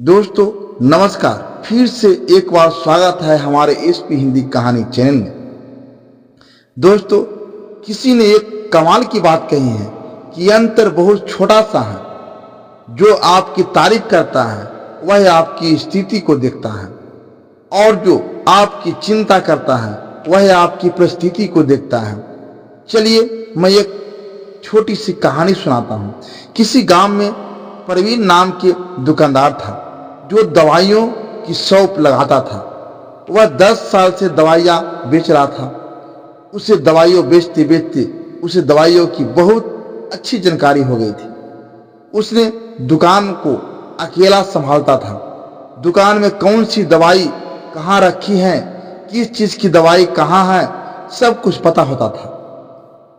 दोस्तों नमस्कार। फिर से एक बार स्वागत है हमारे एसपी हिंदी कहानी चैनल में। दोस्तों किसी ने एक कमाल की बात कही है कि अंतर बहुत छोटा सा है। जो आपकी तारीफ करता है वह आपकी स्थिति को देखता है और जो आपकी चिंता करता है वह आपकी परिस्थिति को देखता है। चलिए मैं एक छोटी सी कहानी सुनाता हूँ। किसी गांव में प्रवीण नाम के दुकानदार था जो दवाइयों की शॉप लगाता था। वह 10 साल से दवाइयाँ बेच रहा था। उसे दवाइयों बेचते बेचते उसे दवाइयों की बहुत अच्छी जानकारी हो गई थी। उसने दुकान को अकेला संभालता था। दुकान में कौन सी दवाई कहाँ रखी है, किस चीज़ की दवाई कहाँ है, सब कुछ पता होता था।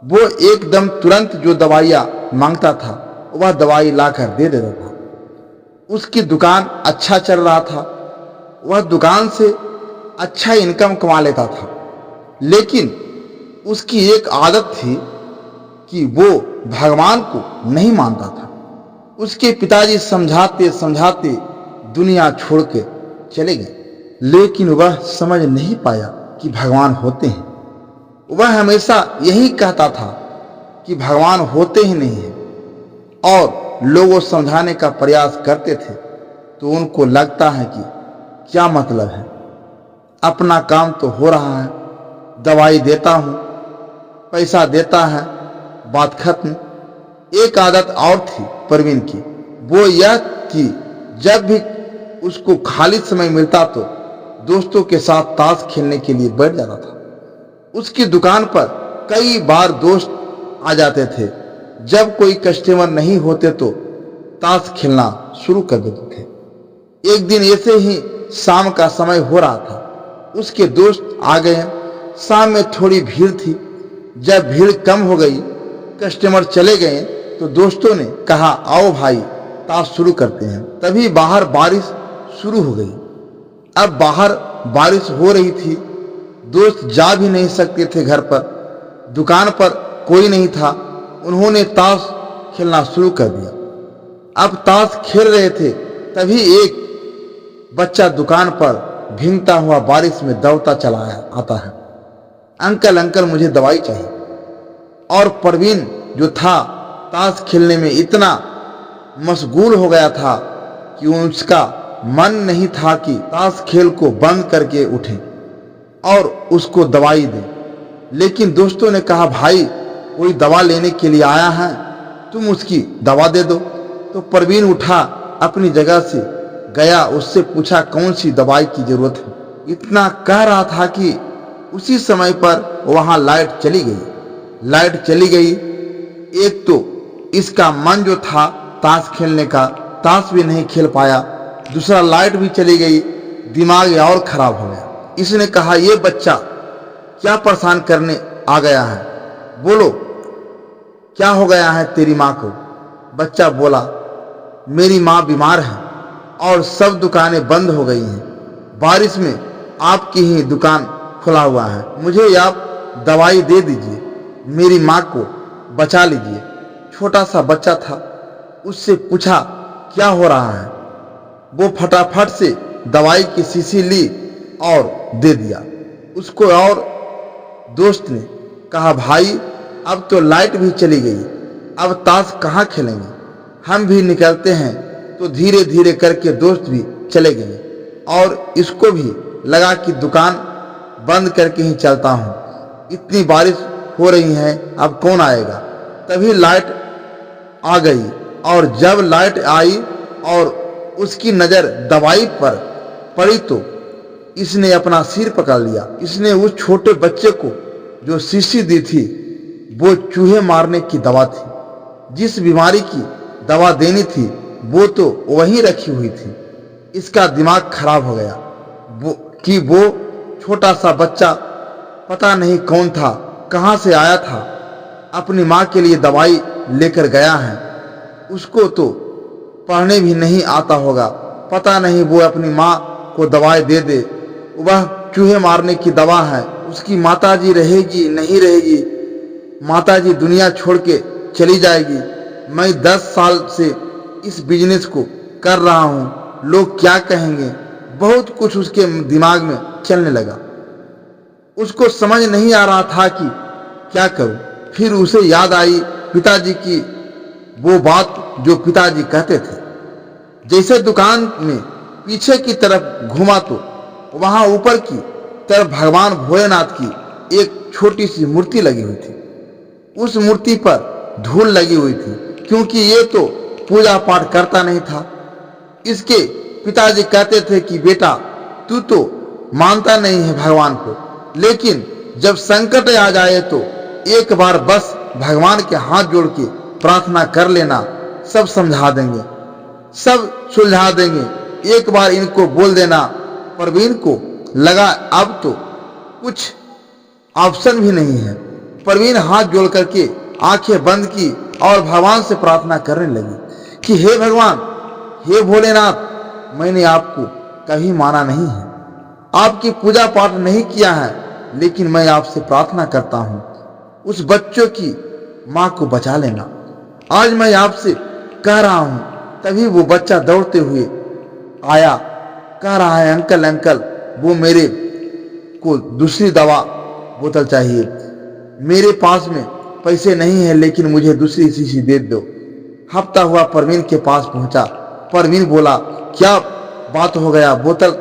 वो एकदम तुरंत जो दवाइयाँ मांगता था वह दवाई लाकर दे देता था। उसकी दुकान अच्छा चल रहा था। वह दुकान से अच्छा इनकम कमा लेता था। लेकिन उसकी एक आदत थी कि वो भगवान को नहीं मानता था। उसके पिताजी समझाते समझाते दुनिया छोड़ के चले गए, लेकिन वह समझ नहीं पाया कि भगवान होते हैं। वह हमेशा यही कहता था कि भगवान होते ही नहीं हैं और लोगों समझाने का प्रयास करते थे तो उनको लगता है कि क्या मतलब है, अपना काम तो हो रहा है, दवाई देता हूँ, पैसा देता है, बात खत्म। एक आदत और थी प्रवीण की, वो यह कि जब भी उसको खाली समय मिलता तो दोस्तों के साथ ताश खेलने के लिए बैठ जाता था। उसकी दुकान पर कई बार दोस्त आ जाते थे। जब कोई कस्टमर नहीं होते तो ताश खेलना शुरू कर देते थे। एक दिन ऐसे ही शाम का समय हो रहा था। उसके दोस्त आ गए। शाम में थोड़ी भीड़ थी। जब भीड़ कम हो गई, कस्टमर चले गए तो दोस्तों ने कहा आओ भाई ताश शुरू करते हैं। तभी बाहर बारिश शुरू हो गई। अब बाहर बारिश हो रही थी, दोस्त जा भी नहीं सकते थे घर पर। दुकान पर कोई नहीं था। उन्होंने ताश खेलना शुरू कर दिया। अब ताश खेल रहे थे, तभी एक बच्चा दुकान पर भीगता हुआ बारिश में दौड़ता चला आता है। अंकल अंकल मुझे दवाई चाहिए। और प्रवीण जो था ताश खेलने में इतना मशगूल हो गया था कि उसका मन नहीं था कि ताश खेल को बंद करके उठे और उसको दवाई दे। लेकिन दोस्तों ने कहा भाई कोई दवा लेने के लिए आया है, तुम उसकी दवा दे दो। तो प्रवीण उठा, अपनी जगह से गया, उससे पूछा कौन सी दवाई की जरूरत है। इतना कह रहा था कि उसी समय पर वहां लाइट चली गई। लाइट चली गई। एक तो इसका मन जो था ताश खेलने का, ताश भी नहीं खेल पाया। दूसरा लाइट भी चली गई, दिमाग और खराब हो गया। इसने कहा ये बच्चा क्या परेशान करने आ गया है, बोलो क्या हो गया है तेरी माँ को। बच्चा बोला मेरी माँ बीमार है और सब दुकानें बंद हो गई हैं। बारिश में आपकी ही दुकान खुला हुआ है, मुझे आप दवाई दे दीजिए, मेरी माँ को बचा लीजिए। छोटा सा बच्चा था। उससे पूछा क्या हो रहा है। वो फटाफट से दवाई की शीशी ली और दे दिया उसको। और दोस्त ने कहा भाई अब तो लाइट भी चली गई, अब ताश कहाँ खेलेंगे, हम भी निकलते हैं। तो धीरे धीरे करके दोस्त भी चले गए और इसको भी लगा कि दुकान बंद करके ही चलता हूँ, इतनी बारिश हो रही है अब कौन आएगा। तभी लाइट आ गई और जब लाइट आई और उसकी नज़र दवाई पर पड़ी तो इसने अपना सिर पकड़ लिया। इसने उस छोटे बच्चे को जो शीशी दी थी वो चूहे मारने की दवा थी। जिस बीमारी की दवा देनी थी वो तो वहीं रखी हुई थी। इसका दिमाग खराब हो गया वो छोटा सा बच्चा पता नहीं कौन था, कहाँ से आया था, अपनी माँ के लिए दवाई लेकर गया है। उसको तो पढ़ने भी नहीं आता होगा, पता नहीं वो अपनी माँ को दवाई दे दे। वह चूहे मारने की दवा है। उसकी माताजी रहेगी नहीं रहेगी, माताजी दुनिया छोड़ के चली जाएगी। मैं 10 साल से इस बिजनेस को कर रहा हूँ, लोग क्या कहेंगे, बहुत कुछ उसके दिमाग में चलने लगा। उसको समझ नहीं आ रहा था कि क्या करूं। फिर उसे याद आई पिताजी की वो बात जो पिताजी कहते थे। जैसे दुकान में पीछे की तरफ घूमा तो वहां ऊपर की तरफ भगवान भोलेनाथ की एक छोटी सी मूर्ति लगी हुई थी। उस मूर्ति पर धूल लगी हुई थी, क्योंकि ये तो पूजा पाठ करता नहीं था। इसके पिताजी कहते थे कि बेटा, तू तो मानता नहीं है भगवान को, लेकिन जब संकट आ जाए तो एक बार बस भगवान के हाथ जोड़ के प्रार्थना कर लेना, सब समझा देंगे, सब सुलझा देंगे। एक बार इनको बोल देना। परवीन को लगा अब तो कुछ ऑप्शन भी नहीं है। परवीन हाथ जोड़ करके आंखें बंद की और भगवान से प्रार्थना करने लगी कि हे भगवान, हे भोलेनाथ, मैंने आपको कभी माना नहीं है, आपकी पूजा पाठ नहीं किया है, लेकिन मैं आपसे प्रार्थना करता हूँ, उस बच्चों की माँ को बचा लेना। आज मैं आपसे कह रहा हूँ। तभी वो बच्चा दौड़ते हुए आया, कह रहा है अंकल अंकल, वो मेरे को दूसरी दवा बोतल चाहिए, मेरे पास में पैसे नहीं है, लेकिन मुझे दूसरी शीशी दे दो। हफ्ता हुआ परवीन के पास पहुंचा। परवीन बोला, क्या बात हो गया, बोतल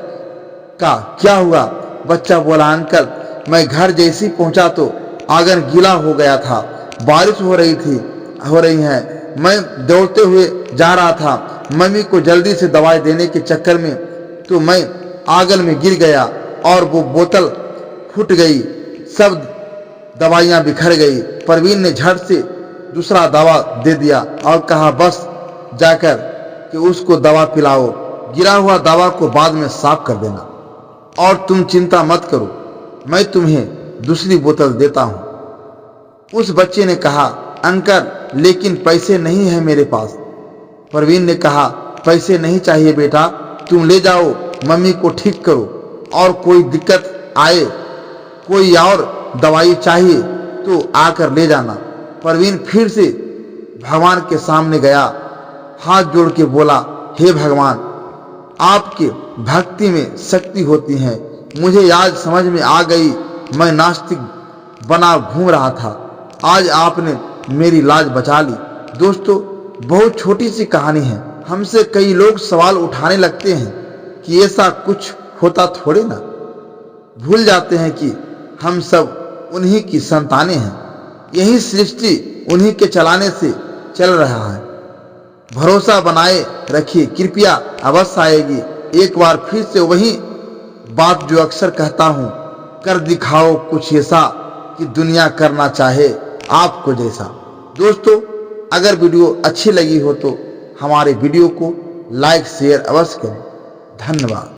का क्या हुआ? बच्चा बोला, अंकल मैं घर जैसी पहुंचा तो आंगन गीला हो गया था, बारिश हो रही है, मैं दौड़ते हुए जा रहा था, मम्मी को जल्दी से दवाई देने के चक्कर में तो मैं आंगन में गिर गया और वो बोतल फूट गई, सब दवाइयां बिखर गई। परवीन ने झट से दूसरा दवा दे दिया और कहा, बस जाकर कि उसको दवा पिलाओ, गिरा हुआ दवा को बाद में साफ कर देना, और तुम चिंता मत करो, मैं तुम्हें दूसरी बोतल देता हूं। उस बच्चे ने कहा, अंकल लेकिन पैसे नहीं है मेरे पास। परवीन ने कहा, पैसे नहीं चाहिए बेटा, तुम ले जाओ, मम्मी को ठीक करो, और कोई दिक्कत आए, कोई और दवाई चाहिए तो आकर ले जाना। परवीन फिर से भगवान के सामने गया, हाथ जोड़ के बोला, हे भगवान, आपके भक्ति में शक्ति होती है, मुझे आज समझ में आ गई, मैं नास्तिक बना घूम रहा था, आज आपने मेरी लाज बचा ली। दोस्तों, बहुत छोटी सी कहानी है। हमसे कई लोग सवाल उठाने लगते हैं कि ऐसा कुछ होता थोड़े ना, भूल जाते हैं कि हम सब उन्हीं की संतानें हैं, यही सृष्टि उन्हीं के चलाने से चल रहा है। भरोसा बनाए रखिए, कृपया अवश्य आएगी। एक बार फिर से वही बात जो अक्सर कहता हूँ, कर दिखाओ कुछ ऐसा कि दुनिया करना चाहे आपको जैसा। दोस्तों, अगर वीडियो अच्छी लगी हो तो हमारे वीडियो को लाइक शेयर अवश्य करें। धन्यवाद।